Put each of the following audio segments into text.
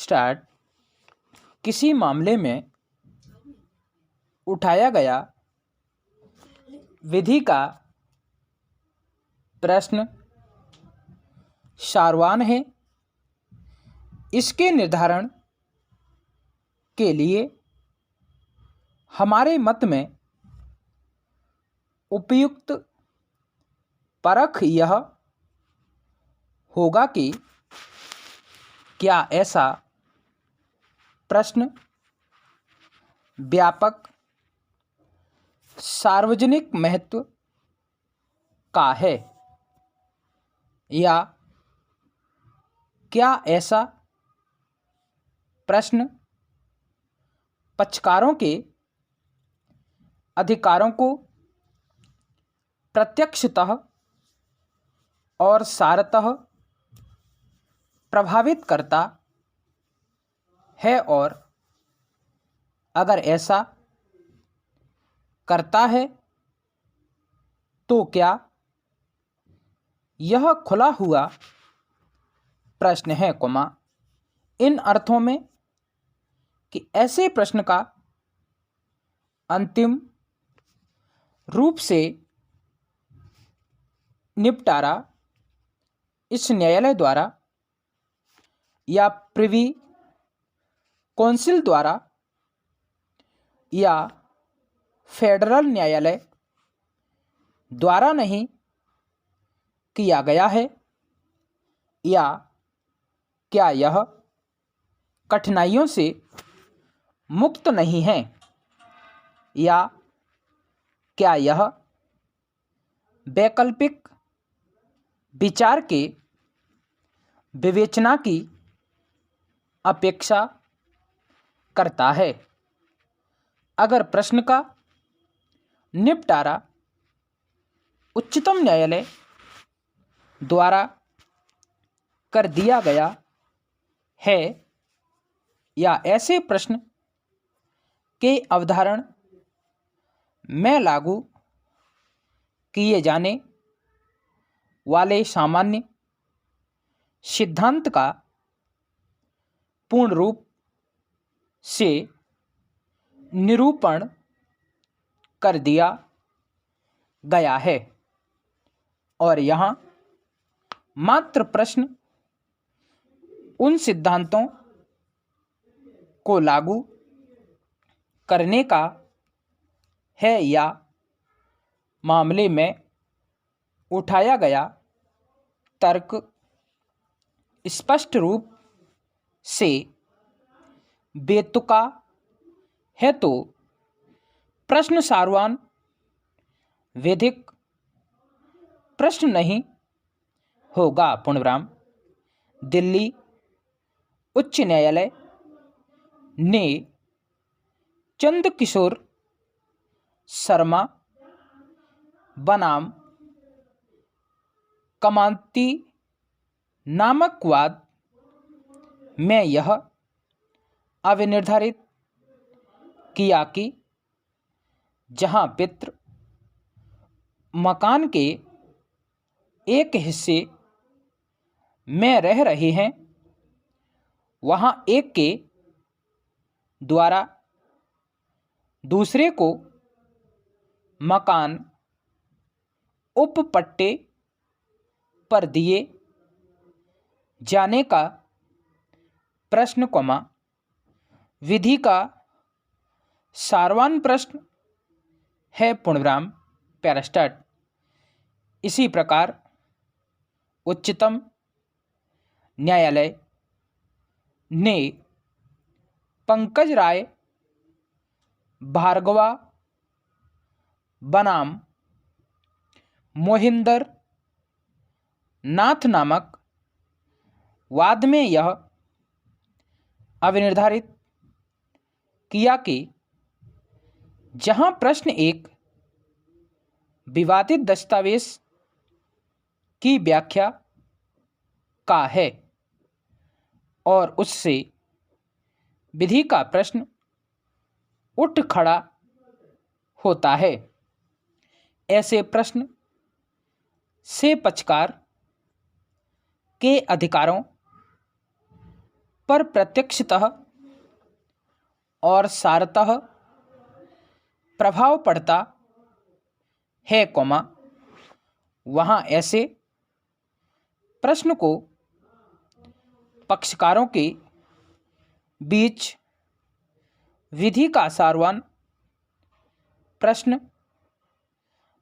Start. किसी मामले में उठाया गया विधि का प्रश्न सारवान है। इसके निर्धारण के लिए हमारे मत में उपयुक्त परख यह होगा कि क्या ऐसा प्रश्न व्यापक सार्वजनिक महत्व का है या क्या ऐसा प्रश्न पक्षकारों के अधिकारों को प्रत्यक्षतः और सारतः प्रभावित करता है, और अगर ऐसा करता है तो क्या यह खुला हुआ प्रश्न है, इन अर्थों में कि ऐसे प्रश्न का अंतिम रूप से निपटारा इस न्यायालय द्वारा या प्रिवी काउंसिल द्वारा या फेडरल न्यायालय द्वारा नहीं किया गया है, या क्या यह कठिनाइयों से मुक्त नहीं है, या क्या यह वैकल्पिक विचार के विवेचना की अपेक्षा करता है। अगर प्रश्न का निपटारा उच्चतम न्यायालय द्वारा कर दिया गया है या ऐसे प्रश्न के अवधारण में लागू किए जाने वाले सामान्य सिद्धांत का पूर्ण रूप से निरूपण कर दिया गया है, और यहाँ मात्र प्रश्न उन सिद्धांतों को लागू करने का है या मामले में उठाया गया तर्क स्पष्ट रूप से बेतुका है तो प्रश्न सारवान वैधिक प्रश्न नहीं होगा। पूर्णविराम। दिल्ली उच्च न्यायालय ने चंद्रकिशोर शर्मा बनाम कमांती नामक वाद में यह अविनिर्धारित किया कि जहां पितृ मकान के एक हिस्से में रह रहे हैं, वहां एक के द्वारा दूसरे को मकान उपपट्टे पर दिए जाने का प्रश्न, विधि का सारवान प्रश्न है। पूर्णविराम। पैरास्टार्ट। इसी प्रकार उच्चतम न्यायालय ने पंकज राय भार्गवा बनाम मोहिंदर नाथ नामक वाद में यह अविनिर्धारित किया कि जहां प्रश्न एक विवादित दस्तावेज की व्याख्या का है और उससे विधि का प्रश्न उठ खड़ा होता है, ऐसे प्रश्न से पक्षकार के अधिकारों पर प्रत्यक्षतः और सारतः प्रभाव पड़ता है, वहाँ ऐसे प्रश्न को पक्षकारों के बीच विधि का सारवान प्रश्न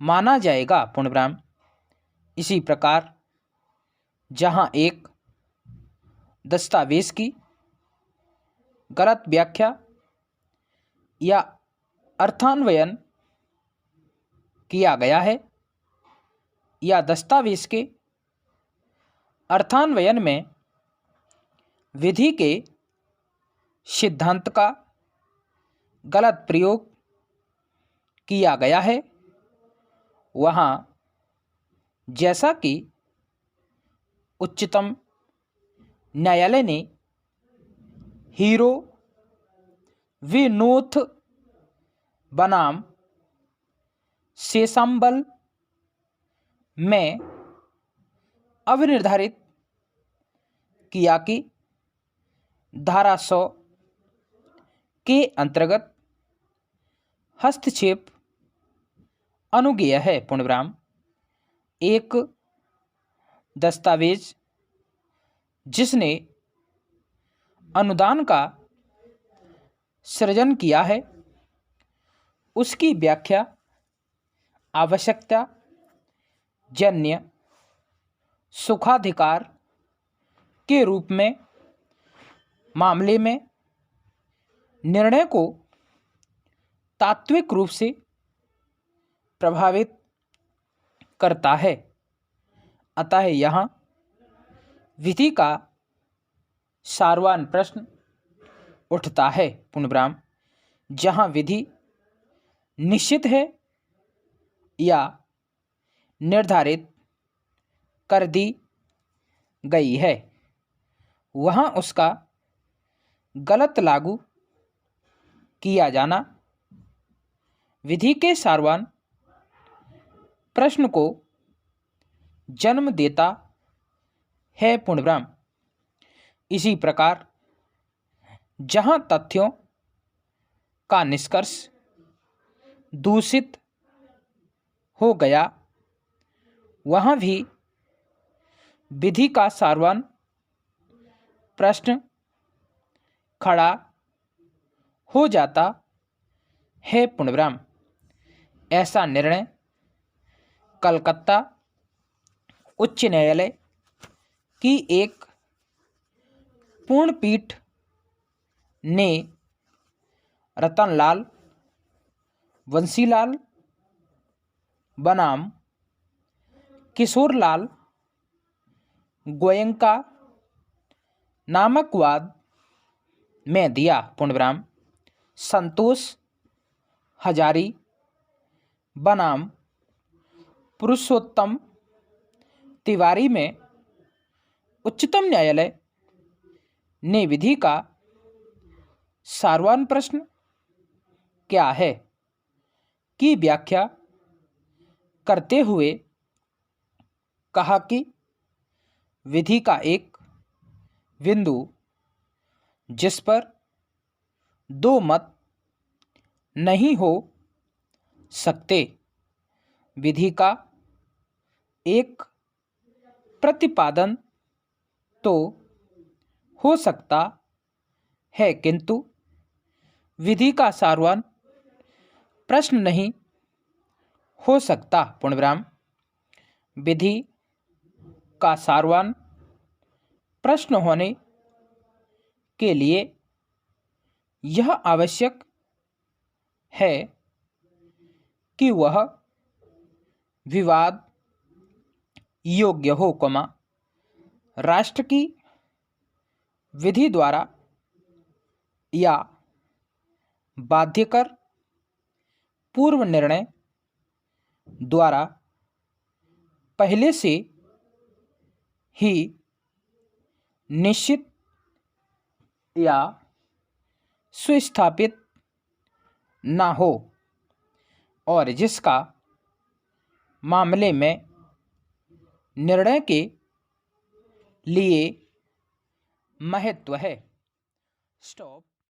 माना जाएगा। पूर्णविराम। इसी प्रकार जहाँ एक दस्तावेज की गलत व्याख्या या अर्थान्वयन किया गया है या दस्तावेज के अर्थान्वयन में विधि के सिद्धांत का गलत प्रयोग किया गया है, वहाँ जैसा कि उच्चतम न्यायालय ने हीरो विनोथ बनाम सेसाम्बल में अवनिर्धारित किया कि धारा 100 के अंतर्गत हस्तक्षेप अनुज्ञेय है। पूर्णविराम। एक दस्तावेज जिसने अनुदान का सृजन किया है, उसकी व्याख्या आवश्यकता जन्य सुखाधिकार के रूप में मामले में निर्णय को तात्विक रूप से प्रभावित करता है। अतः यहाँ विधि का सारवान प्रश्न उठता है। पूर्णविराम। जहाँ विधि निश्चित है या निर्धारित कर दी गई है, वहाँ उसका गलत लागू किया जाना विधि के सारवान प्रश्न को जन्म देता है। पूर्णविराम। इसी प्रकार जहाँ तथ्यों का निष्कर्ष दूषित हो गया, वहाँ भी विधि का सारवान प्रश्न खड़ा हो जाता है। पूर्णविराम। ऐसा निर्णय कलकत्ता उच्च न्यायालय की एक पूर्ण पीठ ने रतनलाल बंसीलाल बनाम किशोरलाल गोयंका नामक वाद में दिया। पूर्णविराम। संतोष हजारी बनाम पुरुषोत्तम तिवारी में उच्चतम न्यायालय ने विधि का सारवान प्रश्न क्या है की व्याख्या करते हुए कहा कि विधि का एक बिंदु जिस पर दो मत नहीं हो सकते, विधि का एक प्रतिपादन तो हो सकता है किंतु विधि का सारवान प्रश्न नहीं हो सकता। पूर्णविराम। विधि का सारवान प्रश्न होने के लिए यह आवश्यक है कि वह विवाद योग्य हो, राष्ट्र की विधि द्वारा या बाध्यकर पूर्व निर्णय द्वारा पहले से ही निश्चित या सुस्थापित ना हो और जिसका मामले में निर्णय के लिए महत्व है। स्टॉप।